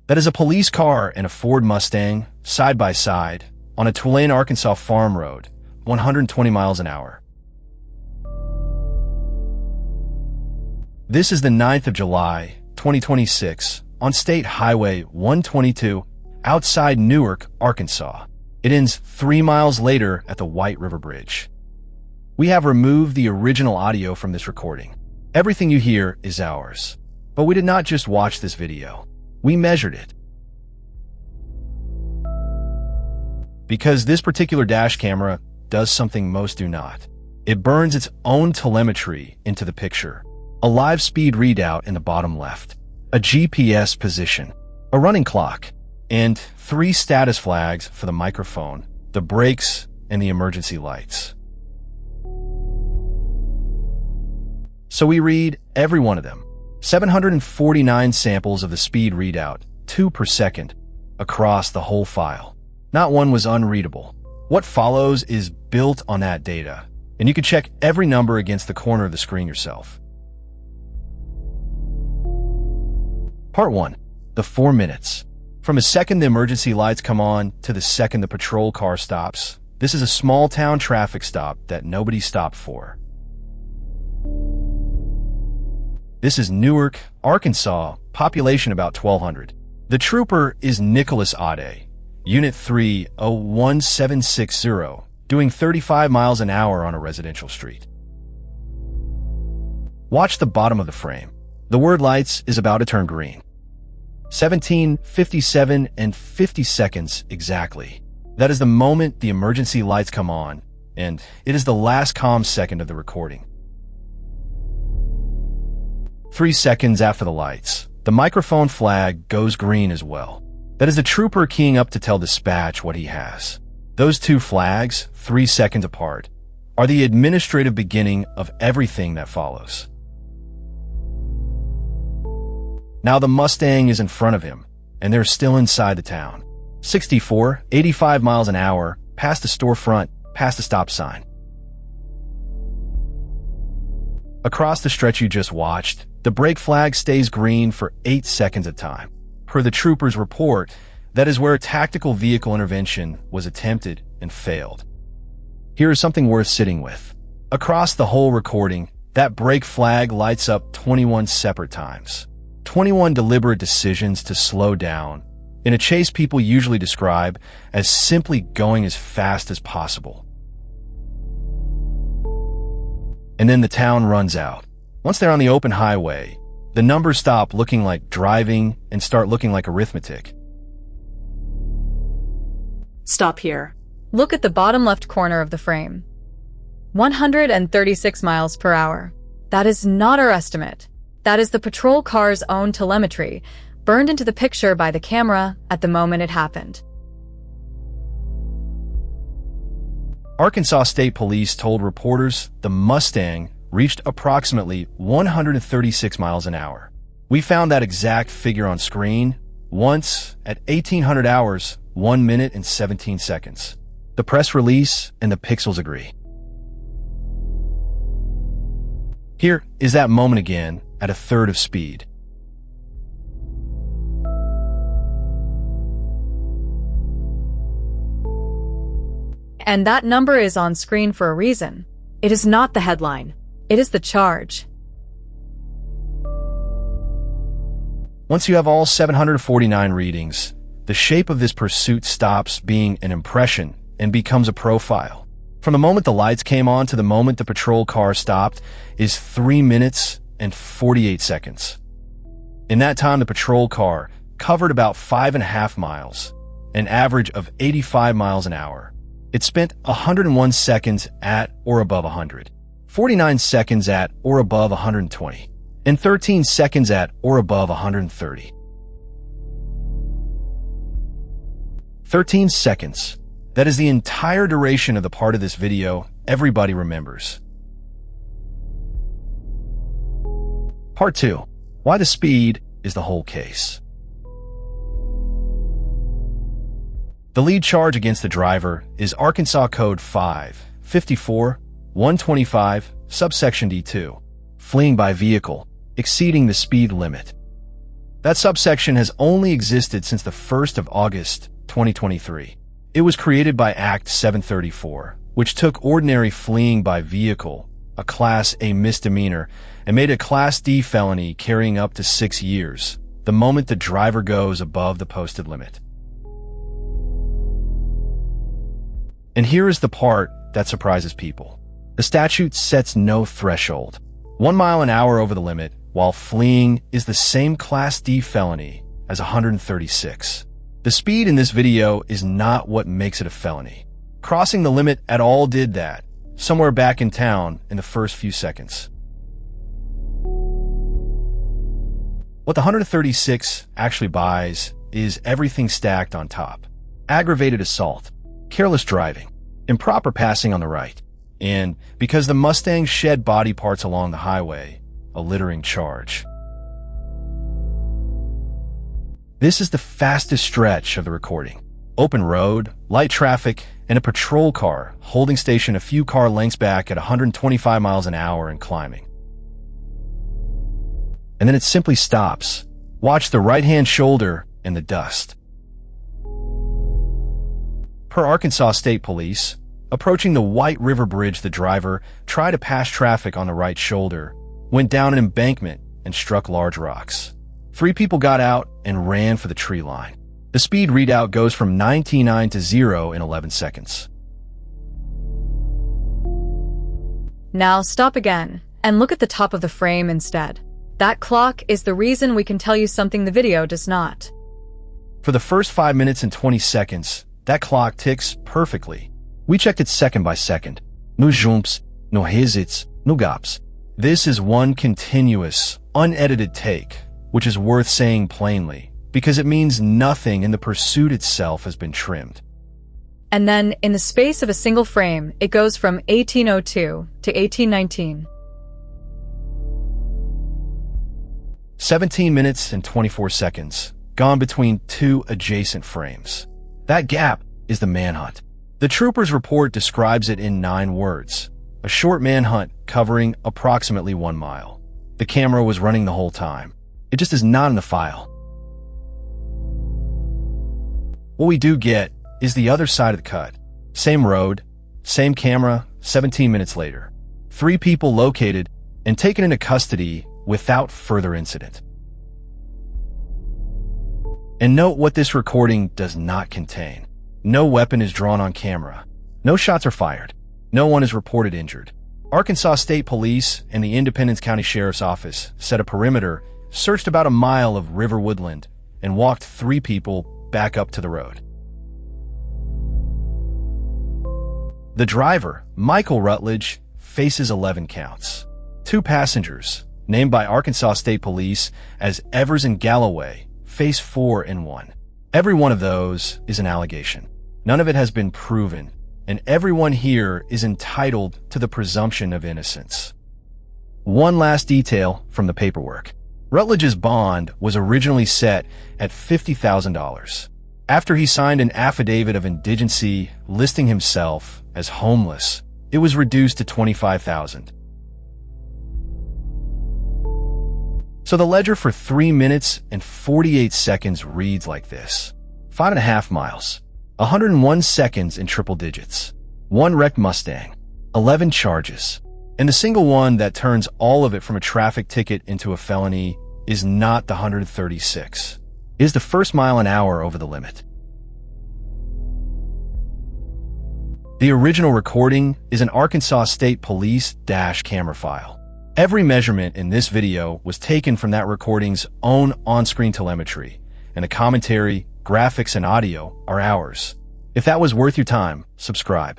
That is a police car and a Ford Mustang, side by side, on a Tulane, Arkansas farm road, 120 miles an hour. This is the 9th of July, 2026, on State Highway 122, outside Newark, Arkansas. It ends 3 miles later at the White River Bridge. We have removed the original audio from this recording. Everything you hear is ours. But we did not just watch this video. We measured it. Because this particular dash camera does something most do not. It burns its own telemetry into the picture. A live speed readout in the bottom left, a GPS position, a running clock, and 3 status flags for the microphone, the brakes, and the emergency lights. So we read every one of them. 749 samples of the speed readout, 2 per second, across the whole file. Not one was unreadable. What follows is built on that data, and you can check every number against the corner of the screen yourself. Part 1. The 4 minutes. From the second the emergency lights come on to the second the patrol car stops, this is a small town traffic stop that nobody stopped for. This is Newark, Arkansas, population about 1,200. The trooper is Nicholas Ade, Unit 3-01760, doing 35 miles an hour on a residential street. Watch the bottom of the frame. The word lights is about to turn green. 17:57 and 50 seconds exactly. That is the moment the emergency lights come on, and it is the last comm second of the recording. 3 seconds after the lights, the microphone flag goes green as well. That is the trooper keying up to tell dispatch what he has. Those 2 flags, 3 seconds apart, are the administrative beginning of everything that follows. Now the Mustang is in front of him, and they're still inside the town. 64, 85 miles an hour, past the storefront, past the stop sign. Across the stretch you just watched, the brake flag stays green for 8 seconds at a time. Per the trooper's report, that is where a tactical vehicle intervention was attempted and failed. Here is something worth sitting with. Across the whole recording, that brake flag lights up 21 separate times. 21 deliberate decisions to slow down, in a chase people usually describe as simply going as fast as possible. And then the town runs out. Once they're on the open highway, the numbers stop looking like driving and start looking like arithmetic. Stop here. Look at the bottom left corner of the frame. 136 miles per hour. That is not our estimate. That is the patrol car's own telemetry, burned into the picture by the camera at the moment it happened. Arkansas State Police told reporters the Mustang reached approximately 136 miles an hour. We found that exact figure on screen once at 1800 hours, 1 minute and 17 seconds. The press release and the pixels agree. Here is that moment again at a third of speed. And that number is on screen for a reason. It is not the headline. It is the charge. Once you have all 749 readings, the shape of this pursuit stops being an impression and becomes a profile. From the moment the lights came on to the moment the patrol car stopped is 3 minutes and 48 seconds. In that time, the patrol car covered about 5.5 miles, an average of 85 miles an hour. It spent 101 seconds at or above 100, 49 seconds at or above 120, and 13 seconds at or above 130. 13 seconds. That is the entire duration of the part of this video everybody remembers. Part 2. Why the speed is the whole case. The lead charge against the driver is Arkansas Code 554-125, subsection D2, fleeing by vehicle, exceeding the speed limit. That subsection has only existed since the 1st of August, 2023. It was created by Act 734, which took ordinary fleeing by vehicle, a Class A misdemeanor, and made a Class D felony carrying up to 6 years, the moment the driver goes above the posted limit. And here is the part that surprises people. The statute sets no threshold. 1 mile an hour over the limit, while fleeing is the same Class D felony as 136. The speed in this video is not what makes it a felony. Crossing the limit at all did that, somewhere back in town in the first few seconds. What the 136 actually buys is everything stacked on top. Aggravated assault, careless driving, improper passing on the right, and, because the Mustang shed body parts along the highway, a littering charge. This is the fastest stretch of the recording. Open road, light traffic, and a patrol car holding station a few car lengths back at 125 miles an hour and climbing. And then it simply stops. Watch the right-hand shoulder and the dust. Per Arkansas State Police, approaching the White River Bridge, the driver tried to pass traffic on the right shoulder, went down an embankment, and struck large rocks. 3 people got out and ran for the tree line. The speed readout goes from 99 to 0 in 11 seconds. Now stop again and look at the top of the frame instead. That clock is the reason we can tell you something the video does not. For the first 5 minutes and 20 seconds, that clock ticks perfectly. We checked it second by second. No jumps, no hesits, no gaps. This is one continuous, unedited take, which is worth saying plainly, because it means nothing in the pursuit itself has been trimmed. And then, in the space of a single frame, it goes from 1802 to 1819. 17 minutes and 24 seconds, gone between 2 adjacent frames. That gap is the manhunt. The trooper's report describes it in 9 words. A short manhunt covering approximately 1 mile. The camera was running the whole time. It just is not in the file. What we do get is the other side of the cut. Same road, same camera, 17 minutes later. 3 people located and taken into custody without further incident. And note what this recording does not contain. No weapon is drawn on camera. No shots are fired. No one is reported injured. Arkansas State Police and the Independence County Sheriff's Office set a perimeter, searched about a mile of river woodland, and walked 3 people back up to the road. The driver, Michael Rutledge, faces 11 counts. 2 passengers, named by Arkansas State Police as Evers and Galloway, face 4 and 1. Every one of those is an allegation. None of it has been proven, and everyone here is entitled to the presumption of innocence. One last detail from the paperwork. Rutledge's bond was originally set at $50,000. After he signed an affidavit of indigency listing himself as homeless, it was reduced to $25,000. So the ledger for 3 minutes and 48 seconds reads like this. 5.5 miles, 101 seconds in triple digits, 1 wrecked Mustang, 11 charges, and the single one that turns all of it from a traffic ticket into a felony is not the 136. It is the first mile an hour over the limit. The original recording is an Arkansas State Police dash camera file. Every measurement in this video was taken from that recording's own on-screen telemetry, and the commentary, graphics, and audio are ours. If that was worth your time, subscribe.